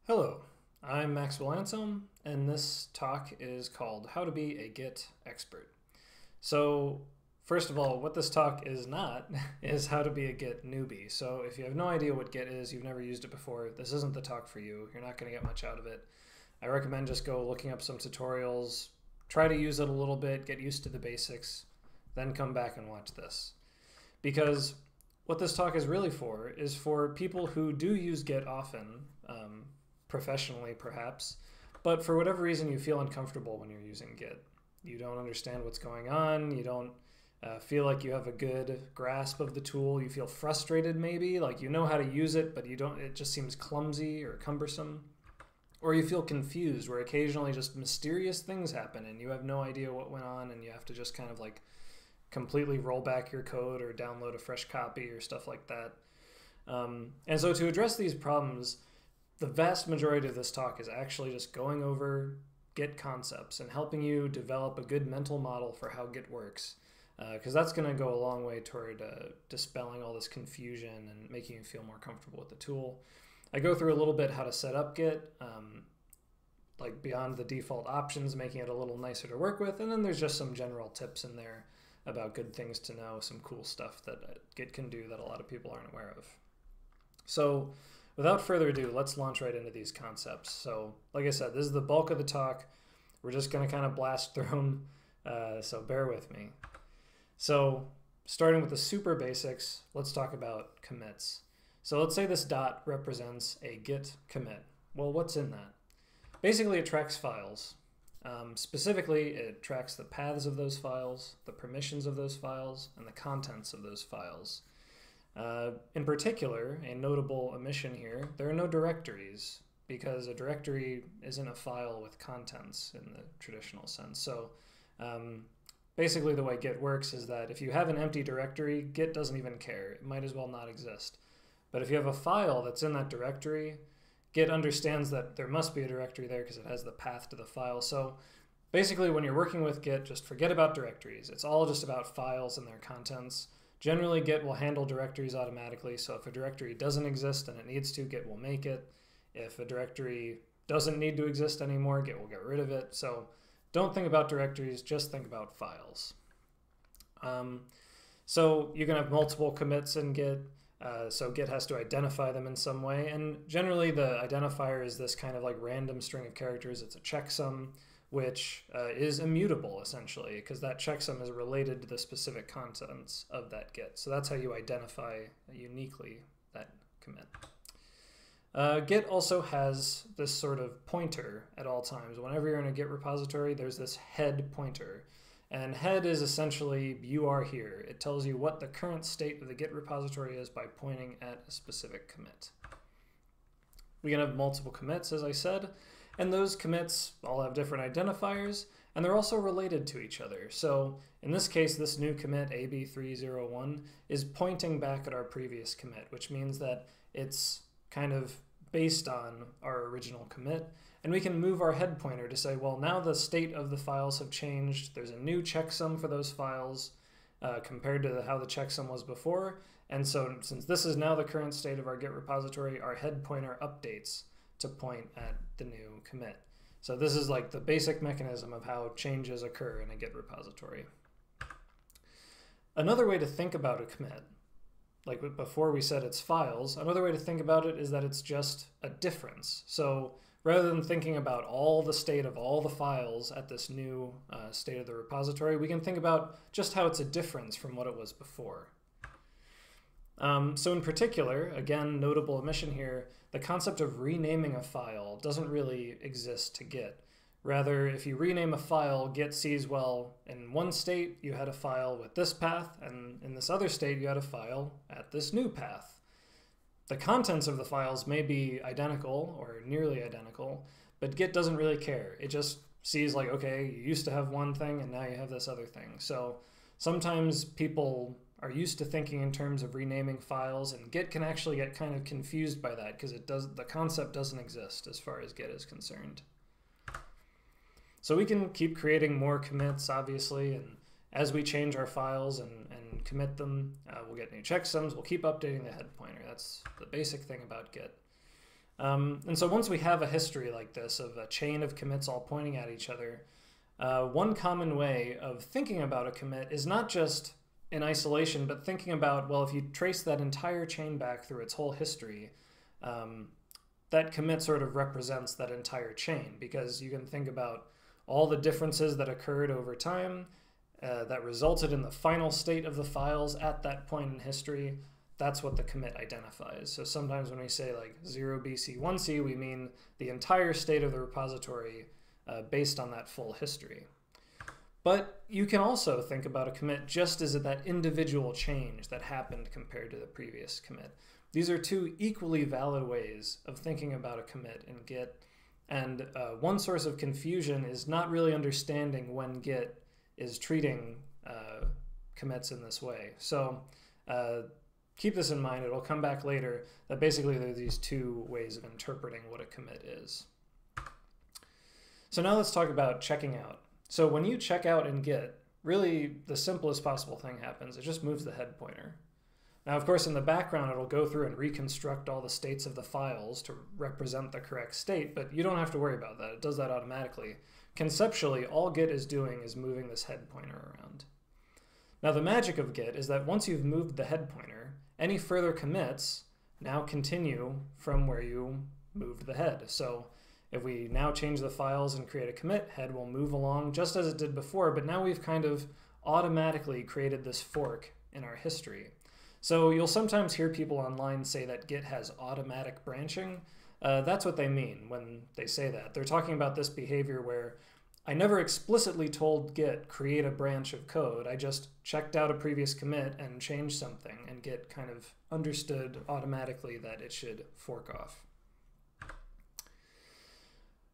Hello, I'm Maxwell Anselm, and this talk is called How to Be a Git Expert. So, first of all, what this talk is not is how to be a Git newbie. So if you have no idea what Git is, you've never used it before, this isn't the talk for you. You're not going to get much out of it. I recommend just go looking up some tutorials, try to use it a little bit, get used to the basics, then come back and watch this. Because what this talk is really for is for people who do use Git often, professionally perhaps, but for whatever reason you feel uncomfortable when you're using Git. You don't understand what's going on, you don't feel like you have a good grasp of the tool, you feel frustrated maybe, like you know how to use it, but it just seems clumsy or cumbersome. Or you feel confused where occasionally just mysterious things happen and you have no idea what went on and you have to just kind of like completely roll back your code or download a fresh copy or stuff like that. And so to address these problems, the vast majority of this talk is actually just going over Git concepts and helping you develop a good mental model for how Git works, because that's going to go a long way toward dispelling all this confusion and making you feel more comfortable with the tool. I go through a little bit how to set up Git, like beyond the default options, making it a little nicer to work with, and then there's just some general tips in there about good things to know, some cool stuff that Git can do that a lot of people aren't aware of. So without further ado, let's launch right into these concepts. So like I said, this is the bulk of the talk. We're just going to kind of blast through them, so bear with me. So starting with the super basics, let's talk about commits. So let's say this dot represents a Git commit. Well, what's in that? Basically, it tracks files. Specifically, it tracks the paths of those files, the permissions of those files, and the contents of those files. In particular, a notable omission here, there are no directories because a directory isn't a file with contents in the traditional sense. So basically the way Git works is that if you have an empty directory, Git doesn't even care. It might as well not exist. But if you have a file that's in that directory, Git understands that there must be a directory there because it has the path to the file. So basically when you're working with Git, just forget about directories. It's all just about files and their contents. Generally, Git will handle directories automatically, so if a directory doesn't exist and it needs to, Git will make it. If a directory doesn't need to exist anymore, Git will get rid of it. So don't think about directories, just think about files. So you can have multiple commits in Git, so Git has to identify them in some way, and generally the identifier is this kind of like random string of characters. It's a checksum, which is immutable essentially, because that checksum is related to the specific contents of that Git. So that's how you identify uniquely that commit. Git also has this sort of pointer at all times. Whenever you're in a Git repository, there's this head pointer. And head is essentially, you are here. It tells you what the current state of the Git repository is by pointing at a specific commit. We can have multiple commits, as I said, and those commits all have different identifiers, and they're also related to each other. So in this case, this new commit, AB301, is pointing back at our previous commit, which means that it's kind of based on our original commit. And we can move our head pointer to say, well, now the state of the files have changed. There's a new checksum for those files compared to how the checksum was before. And so since this is now the current state of our Git repository, our head pointer updates to point at the new commit. So this is like the basic mechanism of how changes occur in a Git repository. Another way to think about a commit, like before we said it's files, another way to think about it is that it's just a difference. So rather than thinking about all the state of all the files at this new state of the repository, we can think about just how it's a difference from what it was before. So in particular, again, notable omission here, the concept of renaming a file doesn't really exist to Git. Rather, if you rename a file, Git sees, well, in one state you had a file with this path, and in this other state you had a file at this new path. The contents of the files may be identical or nearly identical, but Git doesn't really care. It just sees like, okay, you used to have one thing and now you have this other thing. So sometimes people are used to thinking in terms of renaming files, and Git can actually get kind of confused by that because the concept doesn't exist as far as Git is concerned. So we can keep creating more commits, obviously, and as we change our files and commit them, we'll get new checksums. We'll keep updating the head pointer. That's the basic thing about Git. And so once we have a history like this of a chain of commits all pointing at each other, one common way of thinking about a commit is not just in isolation, but thinking about, well, if you trace that entire chain back through its whole history, that commit sort of represents that entire chain, because you can think about all the differences that occurred over time that resulted in the final state of the files at that point in history. That's what the commit identifies. So sometimes when we say like 0BC 1C, we mean the entire state of the repository based on that full history. But you can also think about a commit just as that individual change that happened compared to the previous commit. These are two equally valid ways of thinking about a commit in Git. And one source of confusion is not really understanding when Git is treating commits in this way. So keep this in mind. It'll come back later that basically there are these two ways of interpreting what a commit is. So now let's talk about checking out. So when you check out in Git, really the simplest possible thing happens. It just moves the head pointer. Now, of course, in the background, it'll go through and reconstruct all the states of the files to represent the correct state, but you don't have to worry about that. It does that automatically. Conceptually, all Git is doing is moving this head pointer around. Now, the magic of Git is that once you've moved the head pointer, any further commits now continue from where you moved the head. So if we now change the files and create a commit, head will move along just as it did before, but now we've kind of automatically created this fork in our history. So you'll sometimes hear people online say that Git has automatic branching. That's what they mean when they say that. They're talking about this behavior where I never explicitly told Git create a branch of code. I just checked out a previous commit and changed something, and Git kind of understood automatically that it should fork off.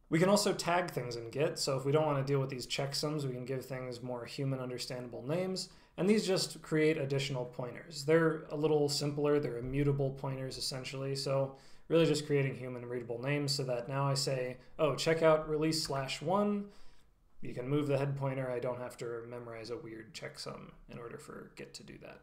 We can also tag things in Git, so if we don't want to deal with these checksums, we can give things more human understandable names, and these just create additional pointers. They're a little simpler, they're immutable pointers essentially, so really just creating human readable names so that now I say, oh, check out release /1, you can move the head pointer, I don't have to memorize a weird checksum in order for Git to do that.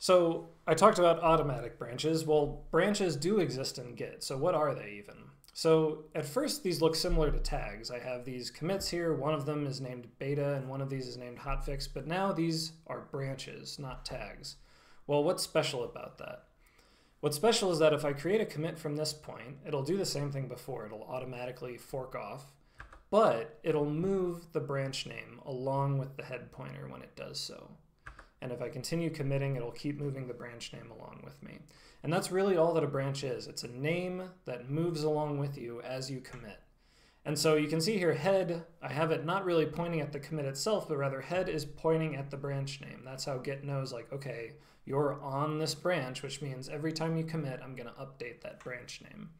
So I talked about automatic branches. Well, branches do exist in Git, so what are they even? So at first these look similar to tags. I have these commits here, one of them is named beta and one of these is named hotfix, but now these are branches, not tags. Well, what's special about that? What's special is that if I create a commit from this point, it'll do the same thing before. It'll automatically fork off, but it'll move the branch name along with the head pointer when it does so. And if I continue committing, it'll keep moving the branch name along with me. And that's really all that a branch is. It's a name that moves along with you as you commit. And so you can see here head, I have it not really pointing at the commit itself, but rather head is pointing at the branch name. That's how Git knows, like, okay, you're on this branch, which means every time you commit, I'm going to update that branch name.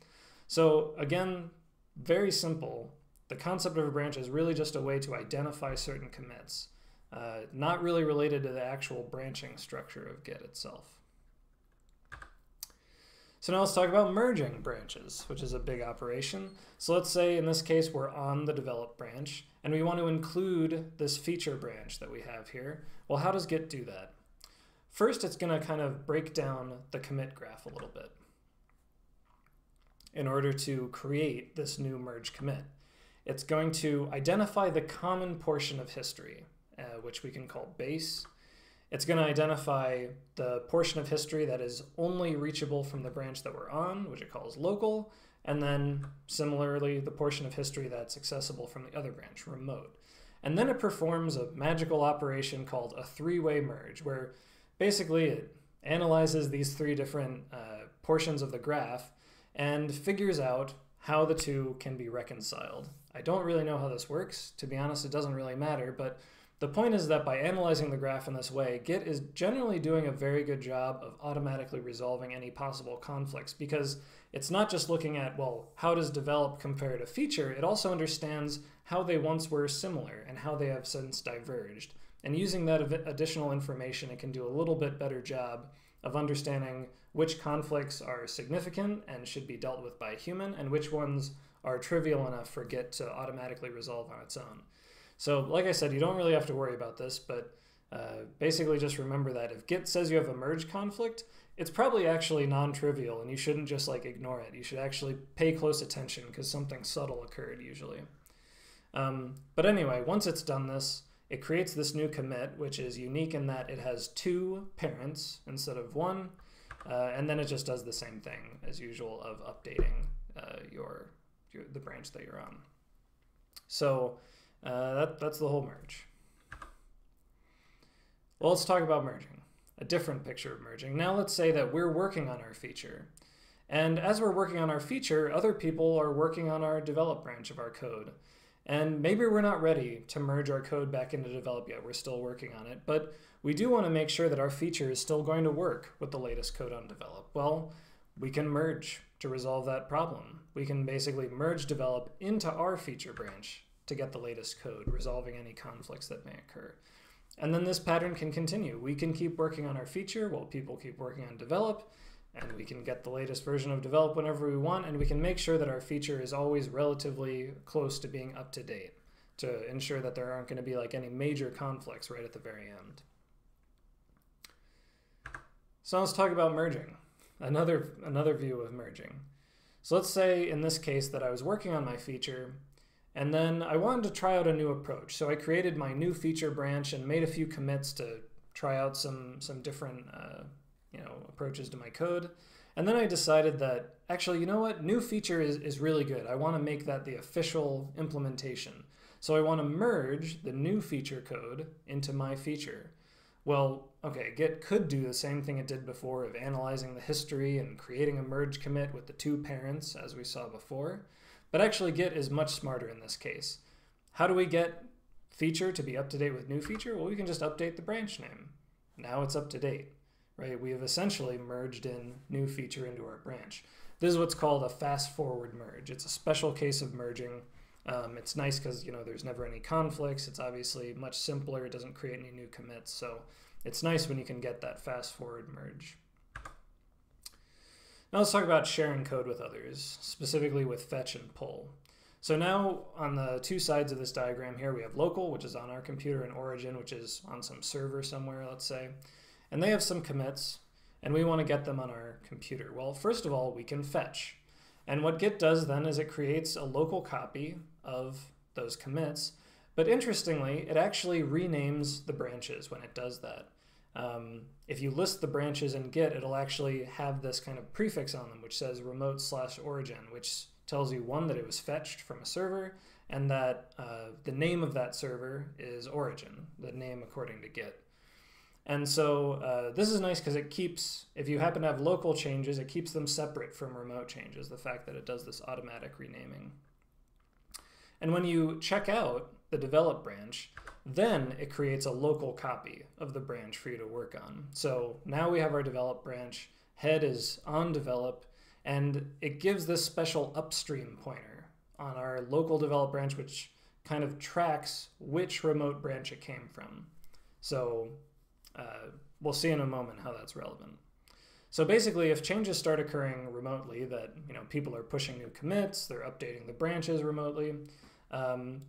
So again, very simple. The concept of a branch is really just a way to identify certain commits. Not really related to the actual branching structure of Git itself. So now let's talk about merging branches, which is a big operation. So let's say in this case we're on the develop branch and we want to include this feature branch that we have here. Well, how does Git do that? First, it's going to kind of break down the commit graph a little bit in order to create this new merge commit. It's going to identify the common portion of history, which we can call base. It's going to identify the portion of history that is only reachable from the branch that we're on, which it calls local, and then similarly the portion of history that's accessible from the other branch, remote. And then it performs a magical operation called a three-way merge, where basically it analyzes these three different portions of the graph and figures out how the two can be reconciled. I don't really know how this works. To be honest, it doesn't really matter, but the point is that by analyzing the graph in this way, Git is generally doing a very good job of automatically resolving any possible conflicts, because it's not just looking at, well, how does develop compare to feature? It also understands how they once were similar and how they have since diverged. And using that additional information, it can do a little bit better job of understanding which conflicts are significant and should be dealt with by a human, and which ones are trivial enough for Git to automatically resolve on its own. So like I said, you don't really have to worry about this, but basically just remember that if Git says you have a merge conflict, it's probably actually non-trivial, and you shouldn't just like ignore it. You should actually pay close attention because something subtle occurred usually. But anyway, once it's done this, it creates this new commit, which is unique in that it has 2 parents instead of 1, and then it just does the same thing as usual of updating the branch that you're on. So that's the whole merge. Well, let's talk about merging, a different picture of merging. Now let's say that we're working on our feature. And as we're working on our feature, other people are working on our develop branch of our code. And maybe we're not ready to merge our code back into develop yet. We're still working on it. But we do want to make sure that our feature is still going to work with the latest code on develop. Well, we can merge to resolve that problem. We can basically merge develop into our feature branch to get the latest code, resolving any conflicts that may occur. And then this pattern can continue. We can keep working on our feature while people keep working on develop, and we can get the latest version of develop whenever we want, and we can make sure that our feature is always relatively close to being up to date to ensure that there aren't going to be like any major conflicts right at the very end. So let's talk about merging, another view of merging. So let's say in this case that I was working on my feature, and then I wanted to try out a new approach. So I created my new feature branch and made a few commits to try out some different approaches to my code. And then I decided that actually, you know what, new feature is really good. I want to make that the official implementation. So I want to merge the new feature code into my feature. Well, okay, Git could do the same thing it did before of analyzing the history and creating a merge commit with the 2 parents as we saw before. But actually Git is much smarter in this case. How do we get feature to be up to date with new feature? Well, we can just update the branch name. Now it's up to date, right? We have essentially merged in new feature into our branch. This is what's called a fast forward merge. It's a special case of merging. It's nice because there's never any conflicts. It's obviously much simpler. It doesn't create any new commits. So it's nice when you can get that fast forward merge. Now let's talk about sharing code with others, specifically with fetch and pull. So now on the 2 sides of this diagram here, we have local, which is on our computer, and origin, which is on some server somewhere, let's say. And they have some commits, and we want to get them on our computer. Well, first of all, we can fetch. And what Git does then is it creates a local copy of those commits. But interestingly, it actually renames the branches when it does that. If you list the branches in Git, it'll actually have this kind of prefix on them, which says remote/origin, which tells you, 1, that it was fetched from a server, and that the name of that server is origin, the name according to Git. And so this is nice because it keeps, if you happen to have local changes, it keeps them separate from remote changes, the fact that it does this automatic renaming. And when you check out the develop branch, then it creates a local copy of the branch for you to work on. So now we have our develop branch, head is on develop, and it gives this special upstream pointer on our local develop branch, which kind of tracks which remote branch it came from. So we'll see in a moment how that's relevant. So basically, if changes start occurring remotely, that people are pushing new commits, they're updating the branches remotely,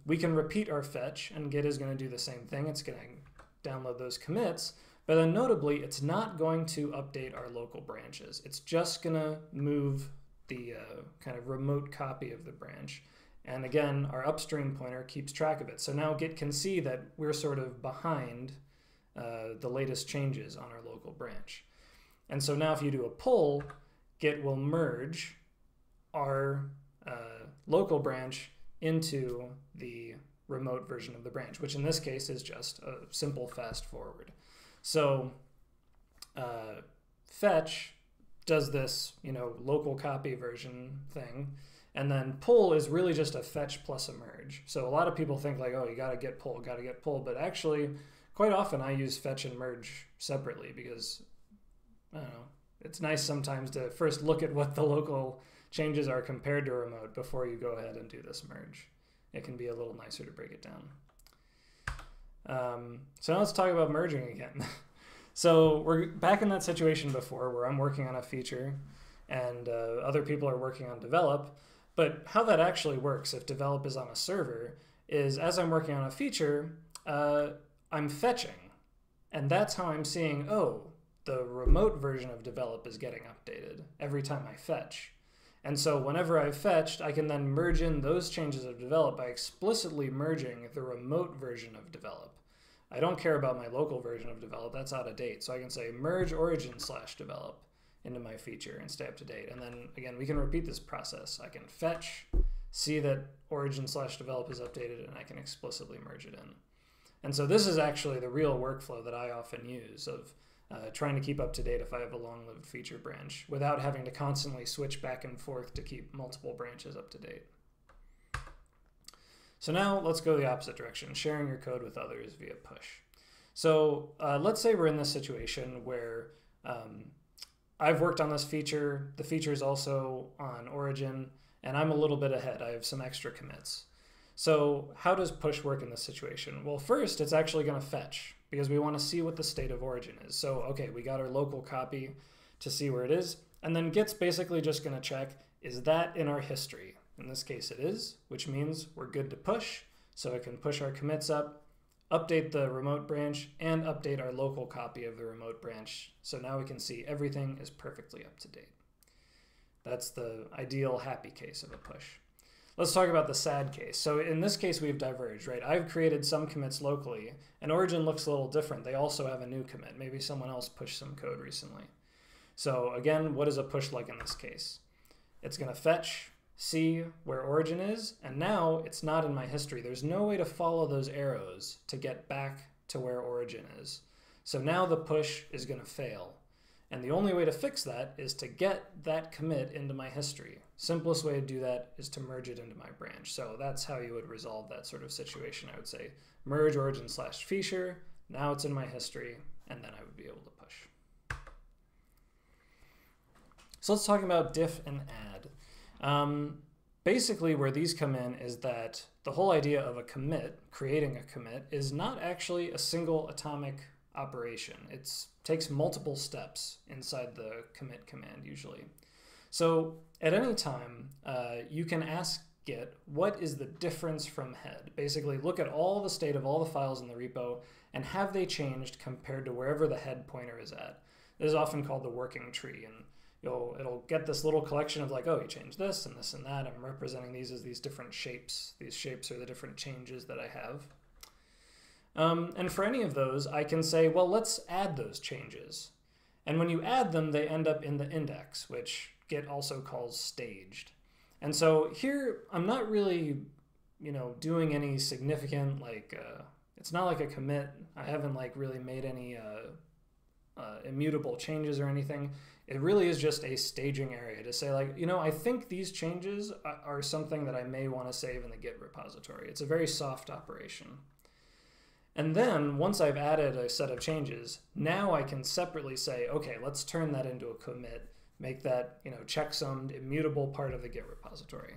we can repeat our fetch, and Git is going to do the same thing. It's going to download those commits, but then notably, it's not going to update our local branches. It's just going to move the kind of remote copy of the branch. And again, our upstream pointer keeps track of it. So now Git can see that we're sort of behind the latest changes on our local branch. And so now if you do a pull, Git will merge our local branch into the remote version of the branch, which in this case is just a simple fast forward. So fetch does this, local copy version thing, and then pull is really just a fetch plus a merge. So a lot of people think like, oh, you gotta get pull, but actually quite often I use fetch and merge separately because, I don't know, it's nice sometimes to first look at what the local changes are compared to remote before you go ahead and do this merge. It can be a little nicer to break it down. So now let's talk about merging again. So we're back in that situation before where I'm working on a feature and other people are working on develop. But how that actually works if develop is on a server is as I'm working on a feature, I'm fetching. And that's how I'm seeing, oh, the remote version of develop is getting updated every time I fetch. And so whenever I've fetched, I can then merge in those changes of develop by explicitly merging the remote version of develop. I don't care about my local version of develop, that's out of date. So I can say merge origin/develop into my feature and stay up to date. And then again, we can repeat this process. I can fetch, see that origin/develop is updated, and I can explicitly merge it in. And so this is actually the real workflow that I often use of trying to keep up to date if I have a long-lived feature branch without having to constantly switch back and forth to keep multiple branches up to date. So now let's go the opposite direction, sharing your code with others via push. So let's say we're in this situation where I've worked on this feature, the feature is also on origin, and I'm a little bit ahead. I have some extra commits. So how does push work in this situation? Well, first, it's actually going to fetch because we want to see what the state of origin is. So, okay, we got our local copy to see where it is. And then get's basically just going to check, is that in our history? In this case, it is, which means we're good to push. So it can push our commits up, update the remote branch, and update our local copy of the remote branch. So now we can see everything is perfectly up to date. That's the ideal happy case of a push. Let's talk about the sad case. So in this case, we've diverged, right? I've created some commits locally, and origin looks a little different. They also have a new commit. Maybe someone else pushed some code recently. So again, what is a push like in this case? It's going to fetch, see where origin is, and now it's not in my history. There's no way to follow those arrows to get back to where origin is. So now the push is going to fail. And the only way to fix that is to get that commit into my history. Simplest way to do that is to merge it into my branch. So that's how you would resolve that sort of situation. I would say merge origin/feature, now it's in my history, and then I would be able to push. So let's talk about diff and add. Basically where these come in is that the whole idea of a commit, creating a commit, is not actually a single atomic operation. It takes multiple steps inside the commit command usually. So at any time, you can ask Git, what is the difference from head? Basically look at all the state of all the files in the repo and have they changed compared to wherever the head pointer is at. This is often called the working tree, and it'll get this little collection of like, oh, you changed this and this and that. I'm representing these as these different shapes. These shapes are the different changes that I have. And for any of those, I can say, well, let's add those changes. And when you add them, they end up in the index, which Git also calls staged. And so here, I'm not really, doing any significant, it's not like a commit. I haven't really made any immutable changes or anything. It really is just a staging area to say I think these changes are something that I may want to save in the Git repository. It's a very soft operation. And then once I've added a set of changes, now I can separately say, okay, let's turn that into a commit, make that checksummed, immutable part of the Git repository.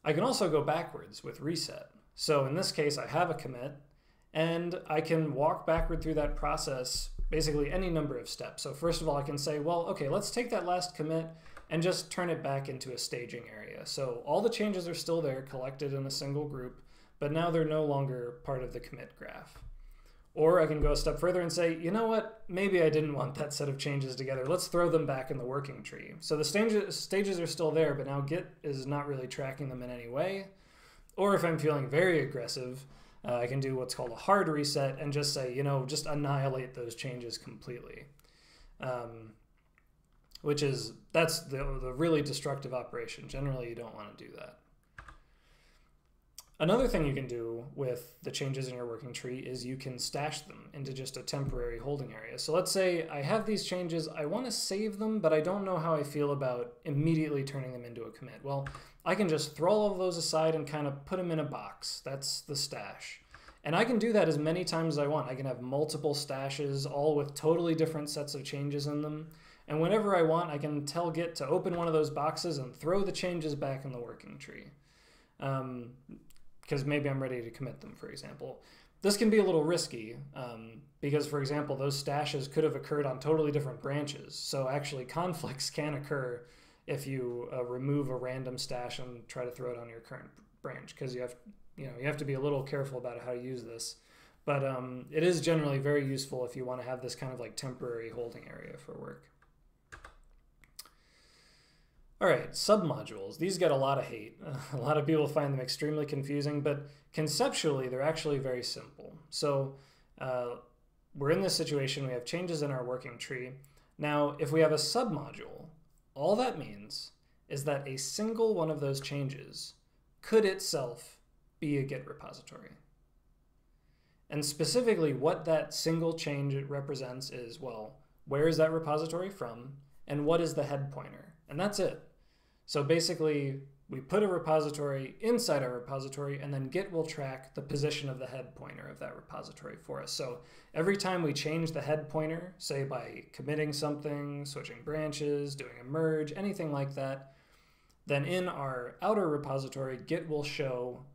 I can also go backwards with reset. So in this case, I have a commit, and I can walk backward through that process basically any number of steps. So first of all, I can say, well, okay, let's take that last commit and just turn it back into a staging area. So all the changes are still there, collected in a single group, but now they're no longer part of the commit graph. Or I can go a step further and say, you know what, maybe I didn't want that set of changes together. Let's throw them back in the working tree. So the stages are still there, but now Git is not really tracking them in any way. Or if I'm feeling very aggressive, I can do what's called a hard reset and just say, just annihilate those changes completely. That's the really destructive operation. Generally, you don't want to do that. Another thing you can do with the changes in your working tree is you can stash them into just a temporary holding area. So let's say I have these changes, I want to save them, but I don't know how I feel about immediately turning them into a commit. Well, I can just throw all of those aside and kind of put them in a box. That's the stash. And I can do that as many times as I want. I can have multiple stashes, all with totally different sets of changes in them. And whenever I want, I can tell Git to open one of those boxes and throw the changes back in the working tree. Because maybe I'm ready to commit them, for example. This can be a little risky because, for example, those stashes could have occurred on totally different branches. So actually conflicts can occur if you remove a random stash and try to throw it on your current branch, because you have to be a little careful about how to use this. But it is generally very useful if you want to have this kind of like temporary holding area for work. All right, submodules. These get a lot of hate. A lot of people find them extremely confusing, but conceptually, they're actually very simple. So we're in this situation. We have changes in our working tree. Now, if we have a submodule, all that means is that a single one of those changes could itself be a Git repository. And specifically, what that single change it represents is, well, where is that repository from, and what is the head pointer? And that's it. So basically, we put a repository inside our repository, and then Git will track the position of the head pointer of that repository for us. So every time we change the head pointer, say by committing something, switching branches, doing a merge, anything like that, then in our outer repository, Git will show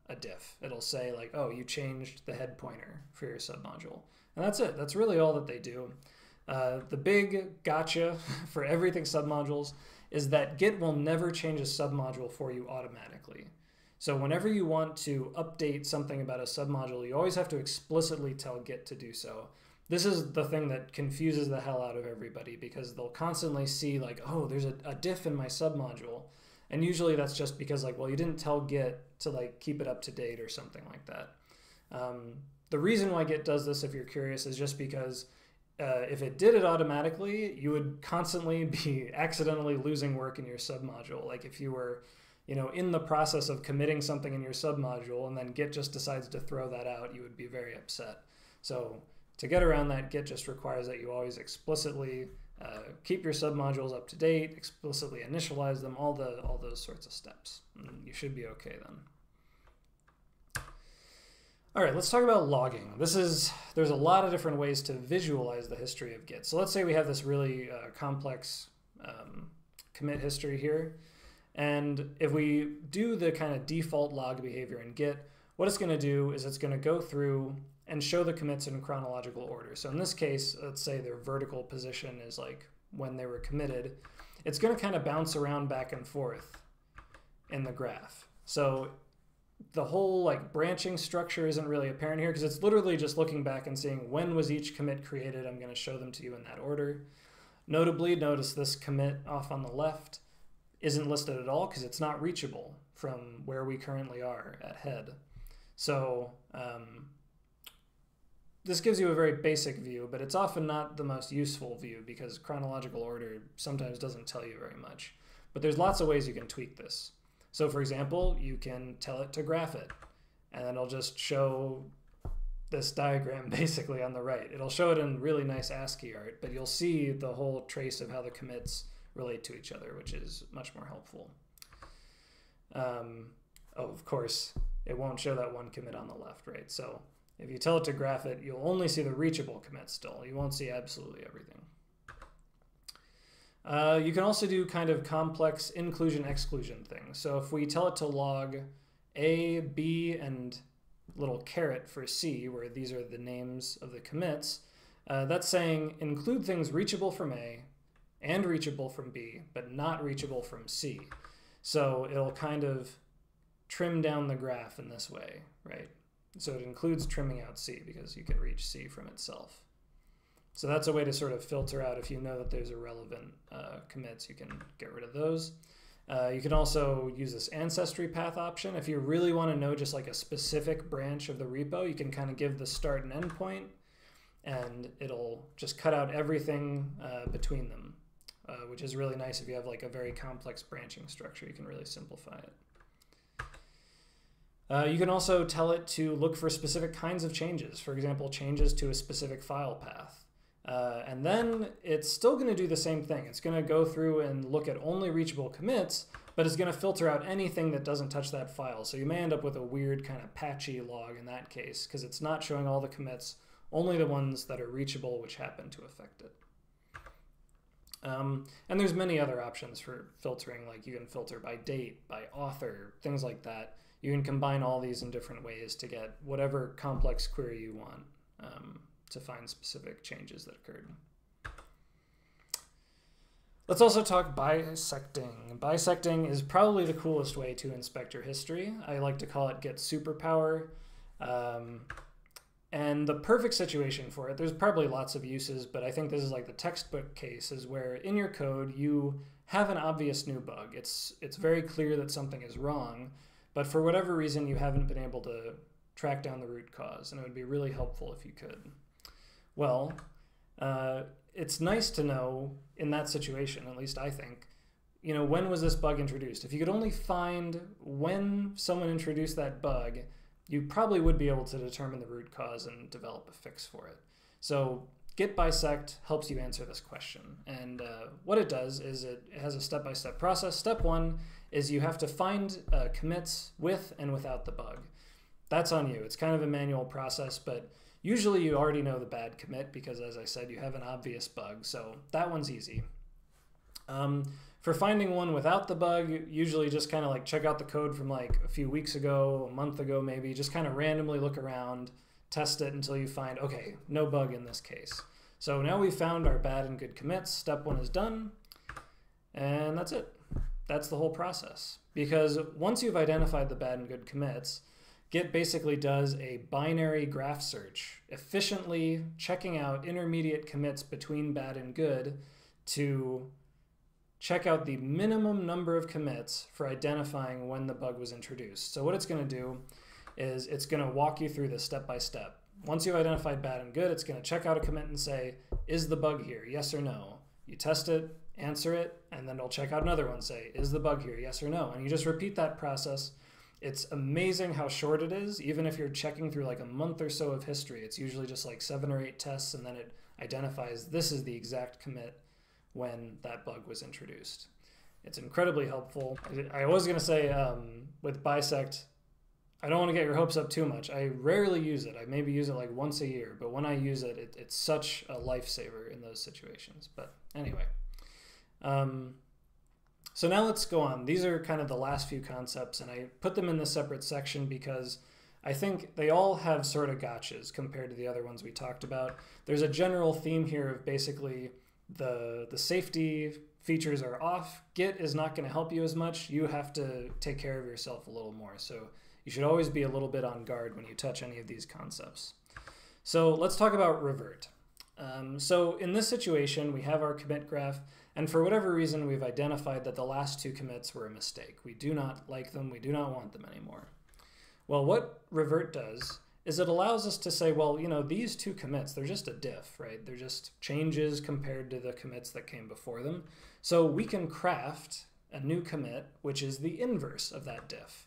a diff. It'll say like, oh, you changed the head pointer for your submodule. And that's it. That's really all that they do. The big gotcha for everything submodules is that Git will never change a submodule for you automatically. So whenever you want to update something about a submodule, you always have to explicitly tell Git to do so. This is the thing that confuses the hell out of everybody, because they'll constantly see like, oh, there's a diff in my submodule. And usually that's just because like, well, you didn't tell Git to like keep it up to date or something like that. The reason why Git does this, if you're curious, is just because if it did it automatically, you would constantly be accidentally losing work in your submodule. Like if you were, in the process of committing something in your submodule and then Git just decides to throw that out, you would be very upset. So to get around that, Git just requires that you always explicitly keep your submodules up to date, explicitly initialize them, all those sorts of steps. And you should be okay then. All right, let's talk about logging. There's a lot of different ways to visualize the history of Git. So let's say we have this really complex commit history here. And if we do the kind of default log behavior in Git, what it's going to do is it's going to go through and show the commits in chronological order. So in this case, let's say their vertical position is like when they were committed. It's going to kind of bounce around back and forth in the graph. So the whole like branching structure isn't really apparent here because it's literally just looking back and seeing when was each commit created. I'm going to show them to you in that order. Notably, notice this commit off on the left isn't listed at all because it's not reachable from where we currently are at head. So this gives you a very basic view, but it's often not the most useful view because chronological order sometimes doesn't tell you very much. But there's lots of ways you can tweak this. So for example, you can tell it to graph it, and then it'll just show this diagram basically on the right. It'll show it in really nice ASCII art, but you'll see the whole trace of how the commits relate to each other, which is much more helpful. Of course, it won't show that one commit on the left, right? So if you tell it to graph it, you'll only see the reachable commits still. You won't see absolutely everything. You can also do kind of complex inclusion-exclusion things. So if we tell it to log A, B, and little caret for C, where these are the names of the commits, that's saying include things reachable from A and reachable from B, but not reachable from C. So it'll kind of trim down the graph in this way, right? So it includes trimming out C because you can reach C from itself. So that's a way to sort of filter out if you know that there's irrelevant commits, you can get rid of those. You can also use this ancestry path option. If you really want to know just like a specific branch of the repo, you can kind of give the start and end point, and it'll just cut out everything between them, which is really nice if you have like a very complex branching structure. You can really simplify it. You can also tell it to look for specific kinds of changes, for example, changes to a specific file path. And then it's still going to do the same thing. It's going to go through and look at only reachable commits, but it's going to filter out anything that doesn't touch that file. So you may end up with a weird kind of patchy log in that case, because it's not showing all the commits, only the ones that are reachable, which happen to affect it. And there's many other options for filtering, like you can filter by date, by author, things like that. You can combine all these in different ways to get whatever complex query you want to find specific changes that occurred. Let's also talk bisecting. Bisecting is probably the coolest way to inspect your history. I like to call it Git superpower. And the perfect situation for it, there's probably lots of uses, but I think this is like the textbook case, is where in your code you have an obvious new bug. It's very clear that something is wrong, but for whatever reason you haven't been able to track down the root cause, and it would be really helpful if you could. Well, it's nice to know in that situation, at least I think, you know, when was this bug introduced? If you could only find when someone introduced that bug, you probably would be able to determine the root cause and develop a fix for it. So git bisect helps you answer this question. And what it does is it has a step-by-step process. Step one is you have to find commits with and without the bug. That's on you. It's kind of a manual process, but usually you already know the bad commit because, as I said, you have an obvious bug. So that one's easy. For finding one without the bug, usually just kind of like check out the code from like a few weeks ago, a month ago maybe, just kind of randomly look around, test it until you find, okay, no bug in this case. So now we've found our bad and good commits. Step one is done, and that's it. That's the whole process. Because once you've identified the bad and good commits, Git basically does a binary graph search, efficiently checking out intermediate commits between bad and good to check out the minimum number of commits for identifying when the bug was introduced. So what it's going to do is it's going to walk you through this step by step. Once you've identified bad and good, it's going to check out a commit and say, is the bug here? Yes or no? You test it, answer it, and then it'll check out another one, say, is the bug here? Yes or no? And you just repeat that process. It's amazing how short it is. Even if you're checking through like a month or so of history, it's usually just like 7 or 8 tests, and then it identifies this is the exact commit when that bug was introduced. It's incredibly helpful. I was going to say with bisect, I don't want to get your hopes up too much. I rarely use it. I maybe use it like once a year, but when I use it, it's such a lifesaver in those situations. But anyway, so now let's go on. These are kind of the last few concepts, and I put them in this separate section because I think they all have sort of gotchas compared to the other ones we talked about. There's a general theme here of basically the safety features are off. Git is not going to help you as much. You have to take care of yourself a little more. So you should always be a little bit on guard when you touch any of these concepts. So let's talk about revert. So in this situation, we have our commit graph, and for whatever reason, we've identified that the last 2 commits were a mistake. We do not like them. We do not want them anymore. Well, what revert does is it allows us to say, well, you know, these 2 commits, they're just a diff, right? They're just changes compared to the commits that came before them. So we can craft a new commit, which is the inverse of that diff.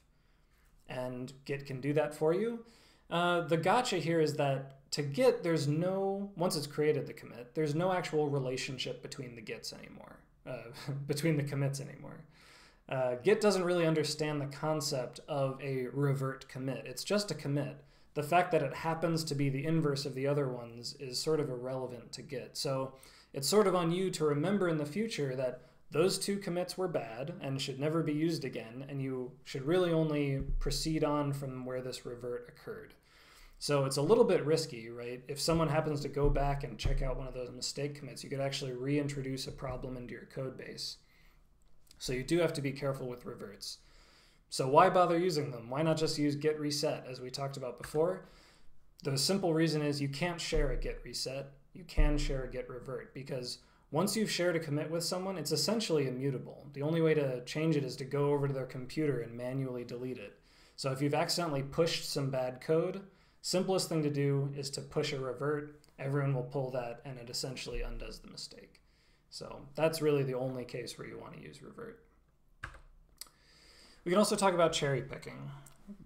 And Git can do that for you. The gotcha here is that to Git, there's no, once it's created the commit, there's no actual relationship between the Gits anymore, between the commits anymore. Git doesn't really understand the concept of a revert commit. It's just a commit. The fact that it happens to be the inverse of the other ones is sort of irrelevant to Git. So it's sort of on you to remember in the future that those 2 commits were bad and should never be used again, and you should really only proceed on from where this revert occurred. So it's a little bit risky, right? If someone happens to go back and check out one of those mistake commits, you could actually reintroduce a problem into your code base. So you do have to be careful with reverts. So why bother using them? Why not just use git reset as we talked about before? The simple reason is you can't share a git reset. You can share a git revert because once you've shared a commit with someone, it's essentially immutable. The only way to change it is to go over to their computer and manually delete it. So if you've accidentally pushed some bad code, simplest thing to do is to push a revert. Everyone will pull that and it essentially undoes the mistake. So that's really the only case where you want to use revert. We can also talk about cherry picking.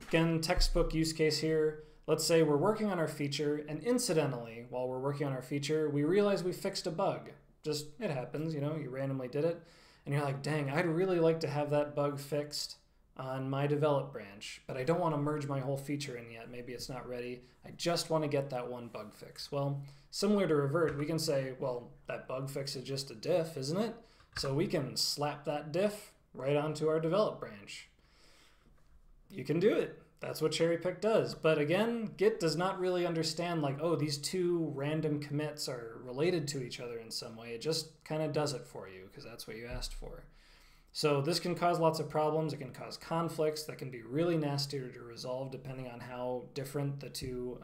Again, textbook use case here. Let's say we're working on our feature, and incidentally, while we're working on our feature, we realize we fixed a bug. Just, it happens, you know, you randomly did it, and you're like, dang, I'd really like to have that bug fixed on my develop branch, but I don't want to merge my whole feature in yet. Maybe it's not ready. I just want to get that one bug fix. Well, similar to revert, we can say, well, that bug fix is just a diff, isn't it? So we can slap that diff right onto our develop branch. You can do it. That's what cherry pick does. But again, Git does not really understand like, oh, these 2 random commits are related to each other in some way. It just kind of does it for you because that's what you asked for. So this can cause lots of problems. It can cause conflicts that can be really nasty to resolve depending on how different the 2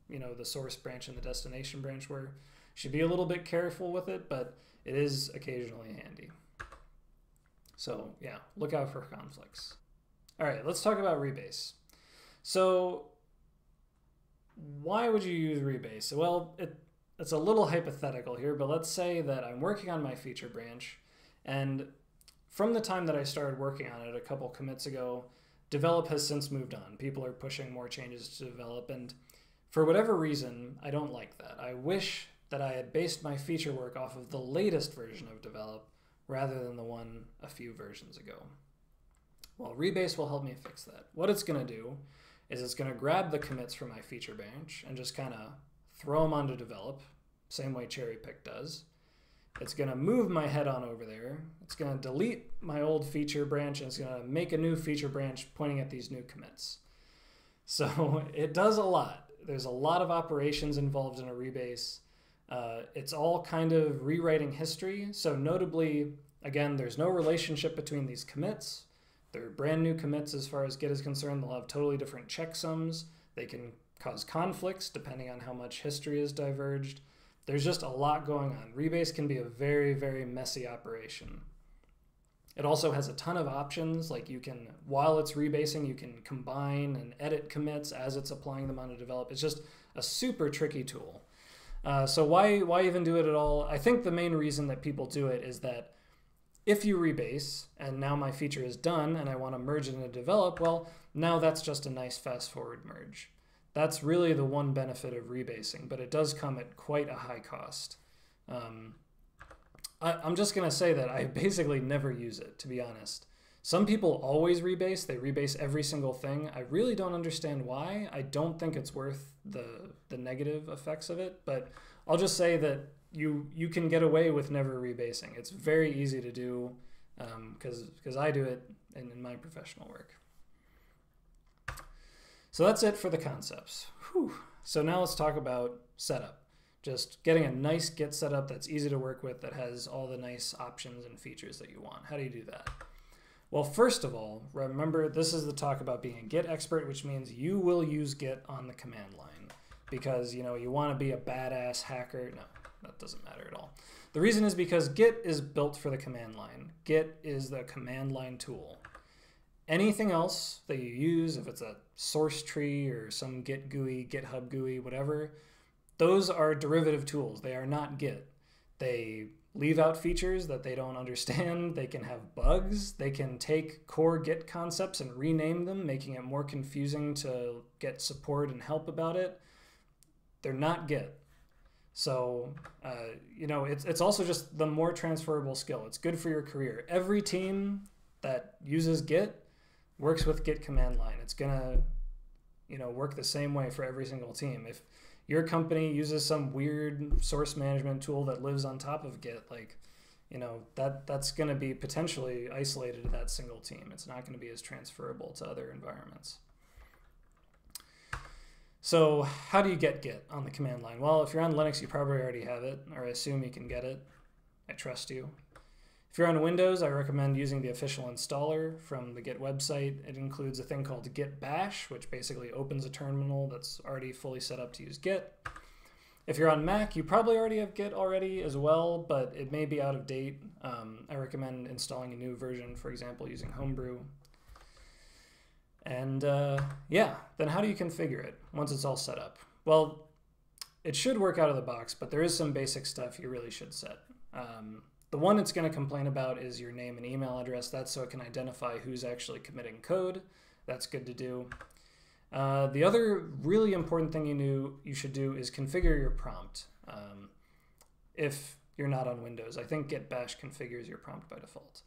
the source branch and the destination branch were. Should be a little bit careful with it, but it is occasionally handy. So yeah, look out for conflicts. All right, let's talk about rebase. So why would you use rebase? Well, it's a little hypothetical here, but let's say that I'm working on my feature branch, and from the time that I started working on it a couple commits ago, develop has since moved on. People are pushing more changes to develop, and for whatever reason, I don't like that. I wish that I had based my feature work off of the latest version of develop rather than the one a few versions ago. Well, rebase will help me fix that. What it's going to do is it's going to grab the commits from my feature branch and just kind of throw them onto develop, same way cherry pick does. It's going to move my head on over there. It's going to delete my old feature branch, and it's going to make a new feature branch pointing at these new commits. So it does a lot. There's a lot of operations involved in a rebase. It's all kind of rewriting history. So notably, again, there's no relationship between these commits. They're brand new commits as far as Git is concerned. They'll have totally different checksums. They can cause conflicts depending on how much history is diverged. There's just a lot going on. Rebase can be a very, very messy operation. It also has a ton of options. Like you can, while it's rebasing, you can combine and edit commits as it's applying them onto develop. It's just a super tricky tool. So why even do it at all? I think the main reason that people do it is that if you rebase and now my feature is done and I want to merge it into develop, well, now that's just a nice fast forward merge. That's really the one benefit of rebasing, but it does come at quite a high cost. I'm just going to say that I basically never use it, to be honest. Some people always rebase. They rebase every single thing. I really don't understand why. I don't think it's worth the negative effects of it, but I'll just say that you can get away with never rebasing. It's very easy to do because I do it in my professional work. So that's it for the concepts. Whew. So now let's talk about setup. Just getting a nice Git setup that's easy to work with, that has all the nice options and features that you want. How do you do that? Well, first of all, remember this is the talk about being a Git expert, which means you will use Git on the command line because you want to be a badass hacker. No, that doesn't matter at all. The reason is because Git is built for the command line. Git is the command line tool. Anything else that you use, if it's a source tree or some Git GUI, GitHub GUI, whatever, those are derivative tools. They are not Git. They leave out features that they don't understand. They can have bugs. They can take core Git concepts and rename them, making it more confusing to get support and help about it. They're not Git. So, it's also just the more transferable skill. It's good for your career. Every team that uses Git works with Git command line. It's gonna, work the same way for every single team. If your company uses some weird source management tool that lives on top of Git, that's gonna be potentially isolated to that single team. It's not gonna be as transferable to other environments. So how do you get Git on the command line? Well, if you're on Linux, you probably already have it, or I assume you can get it. I trust you. If you're on Windows, I recommend using the official installer from the Git website. It includes a thing called Git Bash, which basically opens a terminal that's already fully set up to use Git. If you're on Mac, you probably already have Git already as well, but it may be out of date. I recommend installing a new version, for example, using Homebrew. And then how do you configure it once it's all set up? Well, it should work out of the box, but there is some basic stuff you really should set. The one it's going to complain about is your name and email address. That's so it can identify who's actually committing code. That's good to do. The other really important thing you should do is configure your prompt. If you're not on Windows, I think Git Bash configures your prompt by default.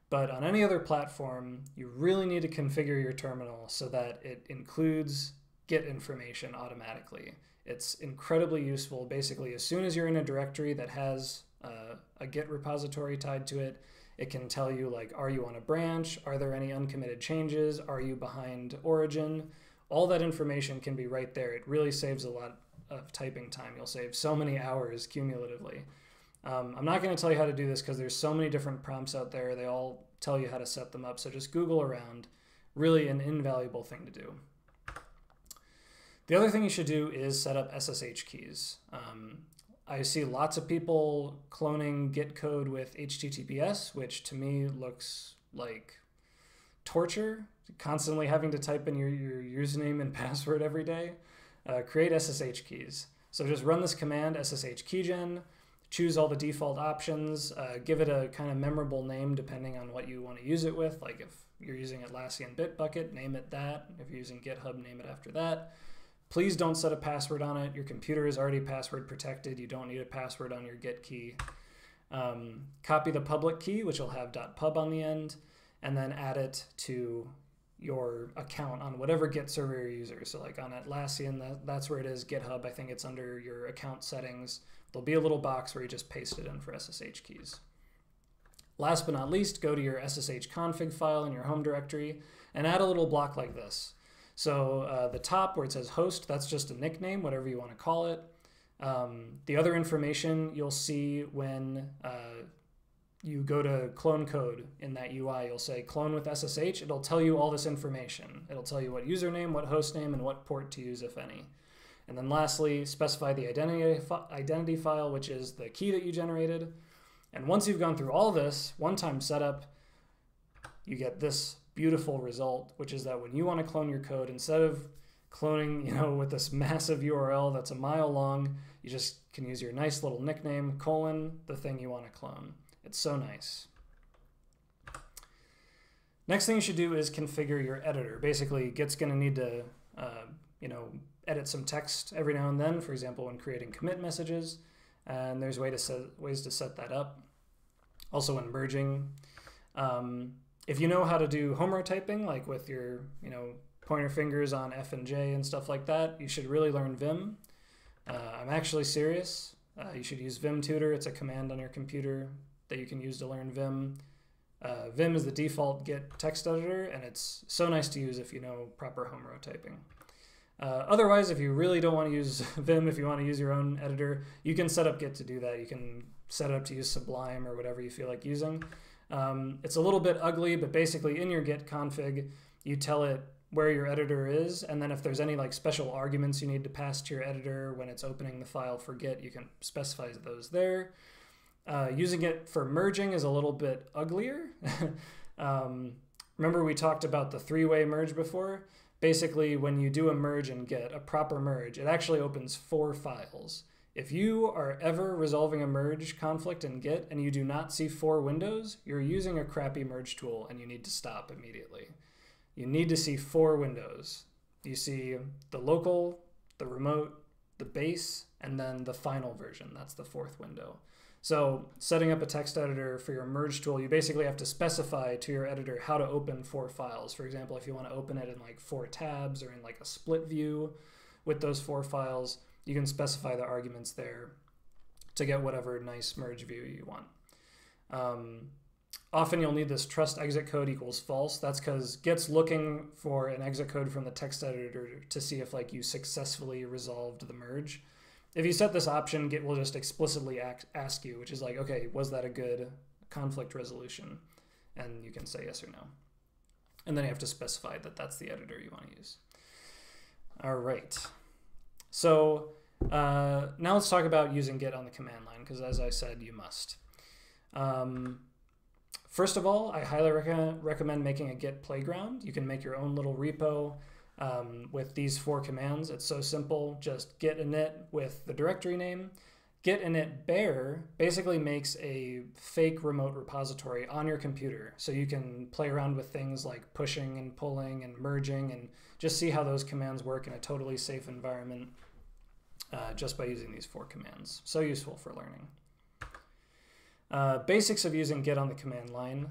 But on any other platform, you really need to configure your terminal so that it includes Git information automatically. It's incredibly useful. Basically, as soon as you're in a directory that has a Git repository tied to it, it can tell you, like, are you on a branch? Are there any uncommitted changes? Are you behind origin? All that information can be right there. It really saves a lot of typing time. You'll save so many hours cumulatively. I'm not going to tell you how to do this because there's so many different prompts out there. They all tell you how to set them up. So just Google around. Really an invaluable thing to do. The other thing you should do is set up SSH keys. I see lots of people cloning Git code with HTTPS, which to me looks like torture, constantly having to type in your username and password every day. Create SSH keys. So just run this command, SSH keygen, choose all the default options, give it a kind of memorable name depending on what you want to use it with. Like if you're using Atlassian Bitbucket, name it that. If you're using GitHub, name it after that. Please don't set a password on it. Your computer is already password protected. You don't need a password on your Git key. Copy the public key, which will have .pub on the end, and then add it to your account on whatever Git server you're using. So like on Atlassian, that's where it is. GitHub, I think it's under your account settings. There'll be a little box where you just paste it in for SSH keys. Last but not least, go to your SSH config file in your home directory and add a little block like this. So the top where it says host, that's just a nickname, whatever you want to call it. The other information you'll see when you go to clone code in that UI, you'll say clone with SSH. It'll tell you all this information. It'll tell you what username, what host name, and what port to use, if any. And then lastly, specify the identity file, which is the key that you generated. And once you've gone through all this, one-time setup, you get this beautiful result, which is that when you want to clone your code, instead of cloning, with this massive URL that's a mile long, you just can use your nice little nickname, : the thing you want to clone. It's so nice. Next thing you should do is configure your editor. Basically, Git's going to need to, edit some text every now and then, for example, when creating commit messages. And there's ways to set that up. Also when merging. If you know how to do homerow typing, like with your, pointer fingers on F and J and stuff like that, you should really learn Vim. I'm actually serious. You should use Vim Tutor. It's a command on your computer that you can use to learn Vim. Vim is the default Git text editor, and it's so nice to use if you know proper homerow typing. Otherwise, if you really don't want to use Vim, if you want to use your own editor, you can set up Git to do that. You can set it up to use Sublime or whatever you feel like using. It's a little bit ugly, but basically in your Git config, you tell it where your editor is, and then if there's any like special arguments you need to pass to your editor when it's opening the file for Git, you can specify those there. Using it for merging is a little bit uglier. Remember we talked about the three-way merge before? Basically, when you do a merge in Git, a proper merge, it actually opens 4 files. If you are ever resolving a merge conflict in Git and you do not see 4 windows, you're using a crappy merge tool and you need to stop immediately. You need to see 4 windows. You see the local, the remote, the base, and then the final version. That's the 4th window. So setting up a text editor for your merge tool, you basically have to specify to your editor how to open 4 files. For example, if you want to open it in like 4 tabs or in like a split view with those 4 files, you can specify the arguments there to get whatever nice merge view you want. Often you'll need this trust exit code equals false. That's because Git's looking for an exit code from the text editor to see if like you successfully resolved the merge. If you set this option, Git will just explicitly ask you, which is like, okay, was that a good conflict resolution? And you can say yes or no. And then you have to specify that that's the editor you want to use. All right. So now let's talk about using Git on the command line, because as I said, you must. First of all, I highly recommend making a Git playground. You can make your own little repo with these 4 commands. It's so simple. Just git init with the directory name. Git init bear basically makes a fake remote repository on your computer, so you can play around with things like pushing and pulling and merging and just see how those commands work in a totally safe environment just by using these 4 commands. So useful for learning. Basics of using Git on the command line.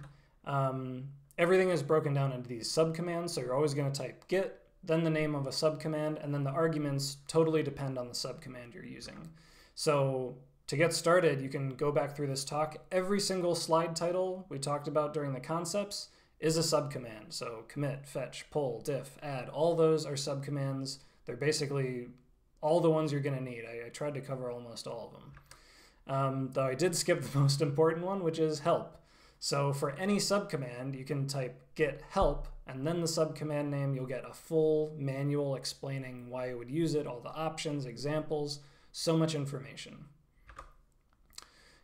Everything is broken down into these subcommands, so you're always going to type git, then the name of a subcommand, and then the arguments totally depend on the subcommand you're using. So to get started, you can go back through this talk. Every single slide title we talked about during the concepts is a subcommand. So commit, fetch, pull, diff, add, all those are subcommands. They're basically all the ones you're going to need. I tried to cover almost all of them. Though I did skip the most important one, which is help. So for any subcommand, you can type git help, and then the subcommand name, you'll get a full manual explaining why you would use it, all the options, examples, so much information.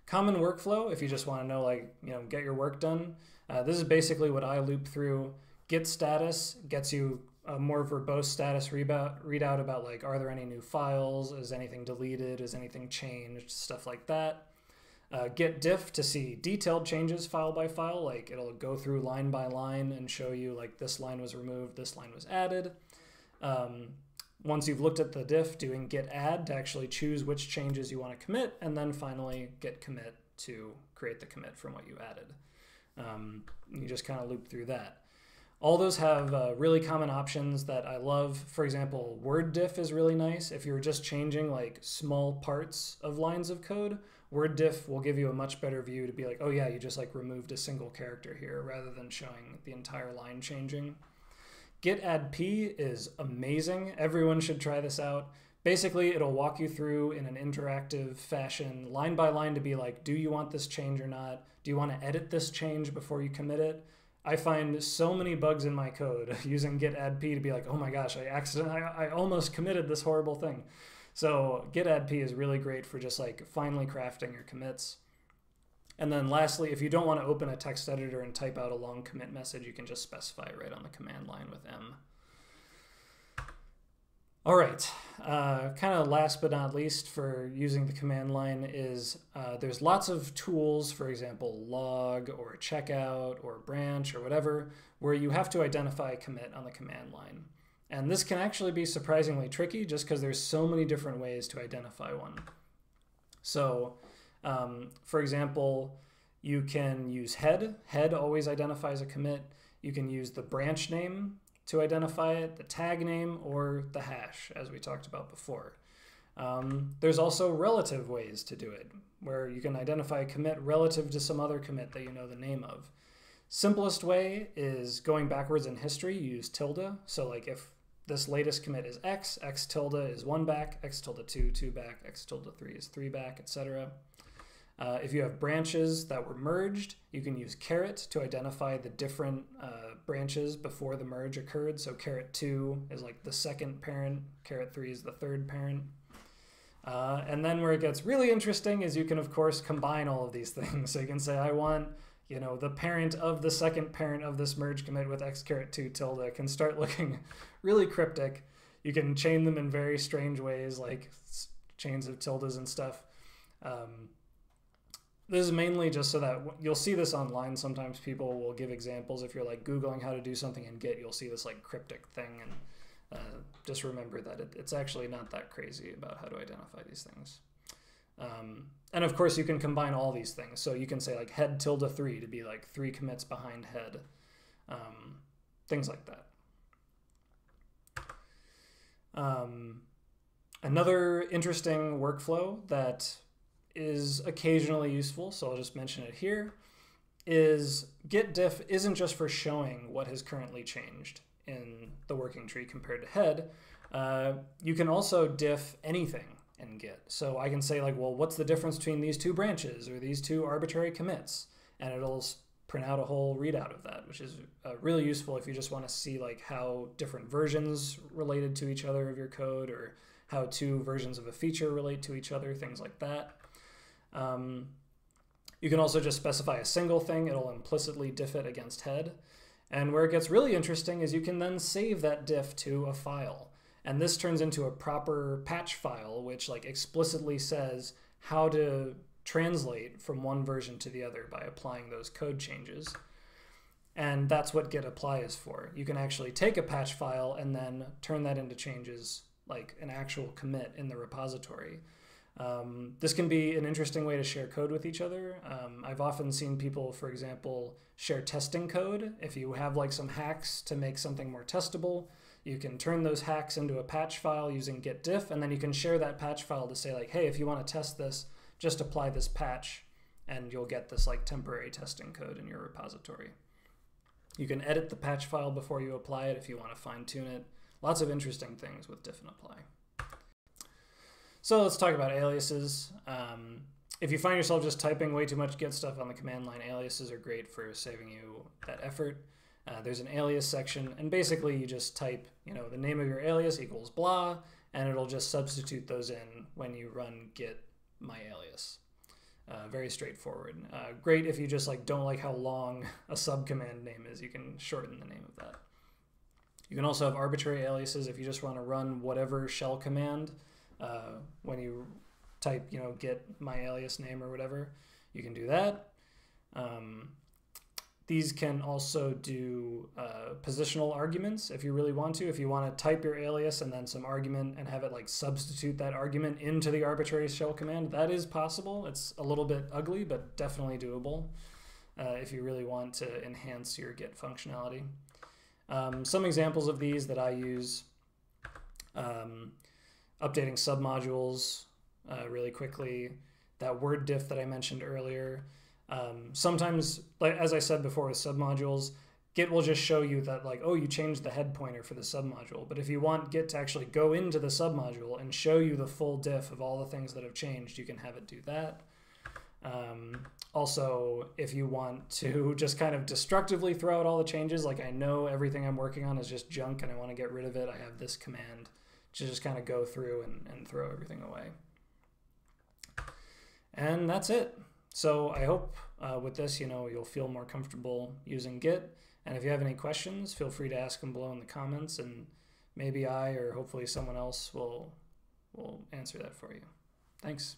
Common workflow, if you just want to know, like, get your work done. This is basically what I loop through. Git status gets you a more verbose status readout about, like, are there any new files? Is anything deleted? Is anything changed? Stuff like that. Git diff to see detailed changes file by file, like it'll go through line by line and show you like this line was removed, this line was added. Once you've looked at the diff, doing git add to actually choose which changes you want to commit, and then finally git commit to create the commit from what you added. You just kind of loop through that. All those have really common options that I love. For example, word diff is really nice. If you're just changing like small parts of lines of code, word diff will give you a much better view to be like, oh yeah, you just like removed a single character here rather than showing the entire line changing. Git add p is amazing. Everyone should try this out. Basically, it'll walk you through in an interactive fashion, line by line, to be like, do you want this change or not? Do you want to edit this change before you commit it? I find so many bugs in my code using git add p to be like, oh my gosh, I almost committed this horrible thing. So git add p is really great for just like finally crafting your commits. And then lastly, if you don't want to open a text editor and type out a long commit message, you can just specify it right on the command line with M. All right, kind of last but not least for using the command line is there's lots of tools, for example, log or checkout or branch or whatever, where you have to identify a commit on the command line. And this can actually be surprisingly tricky just because there's so many different ways to identify one. So for example, you can use head. Head always identifies a commit. You can use the branch name to identify it, the tag name, or the hash, as we talked about before. There's also relative ways to do it, where you can identify a commit relative to some other commit that you know the name of. Simplest way is going backwards in history, you use tilde. So like if this latest commit is x, x tilde is 1 back, x tilde 2, 2 back, x tilde 3 is 3 back, etc. If you have branches that were merged, you can use caret to identify the different branches before the merge occurred. So caret 2 is like the second parent, caret 3 is the third parent. And then where it gets really interesting is you can, of course, combine all of these things. So you can say, I want, the parent of the second parent of this merge commit with x caret 2 tilde. It can start looking really cryptic. You can chain them in very strange ways, like chains of tildes and stuff. This is mainly just so that you'll see this online. Sometimes people will give examples. If you're like Googling how to do something in Git, you'll see this like cryptic thing. And just remember that it's actually not that crazy about how to identify these things. And of course, you can combine all these things. So you can say like head tilde 3 to be like 3 commits behind head. Things like that. Another interesting workflow that is occasionally useful, so I'll just mention it here, is git diff isn't just for showing what has currently changed in the working tree compared to head. You can also diff anything in Git. So I can say like, well, what's the difference between these two branches or these two arbitrary commits? And it'll print out a whole readout of that, which is really useful if you just want to see like how different versions related to each other of your code, or how two versions of a feature relate to each other, things like that. You can also just specify a single thing. It'll implicitly diff it against head. And where it gets really interesting is you can then save that diff to a file. And this turns into a proper patch file, which like explicitly says how to translate from one version to the other by applying those code changes. And that's what git apply is for. You can actually take a patch file and then turn that into changes like an actual commit in the repository. This can be an interesting way to share code with each other. I've often seen people, for example, share testing code. If you have like some hacks to make something more testable, you can turn those hacks into a patch file using git diff, and then you can share that patch file to say like, hey, if you want to test this, just apply this patch, and you'll get this like temporary testing code in your repository. You can edit the patch file before you apply it if you want to fine tune it. Lots of interesting things with diff and apply. So let's talk about aliases. If you find yourself just typing way too much Git stuff on the command line, aliases are great for saving you that effort. There's an alias section, and basically you just type, the name of your alias equals blah, and it'll just substitute those in when you run git myalias. Very straightforward. Great if you just don't like how long a subcommand name is. You can shorten the name of that. You can also have arbitrary aliases if you just want to run whatever shell command when you type, git myalias name or whatever. You can do that. These can also do positional arguments if you really want to. If you want to type your alias and then some argument and have it substitute that argument into the arbitrary shell command, that is possible. It's a little bit ugly, but definitely doable if you really want to enhance your Git functionality. Some examples of these that I use, updating submodules really quickly, that word diff that I mentioned earlier. Sometimes, as I said before with submodules, Git will just show you that oh, you changed the head pointer for the submodule. But if you want Git to actually go into the submodule and show you the full diff of all the things that have changed, you can have it do that. Also, if you want to just kind of destructively throw out all the changes, I know everything I'm working on is just junk and I want to get rid of it, I have this command to just kind of go through and throw everything away. And that's it. So I hope with this, you'll feel more comfortable using Git. And if you have any questions, feel free to ask them below in the comments, and maybe I or hopefully someone else will answer that for you. Thanks.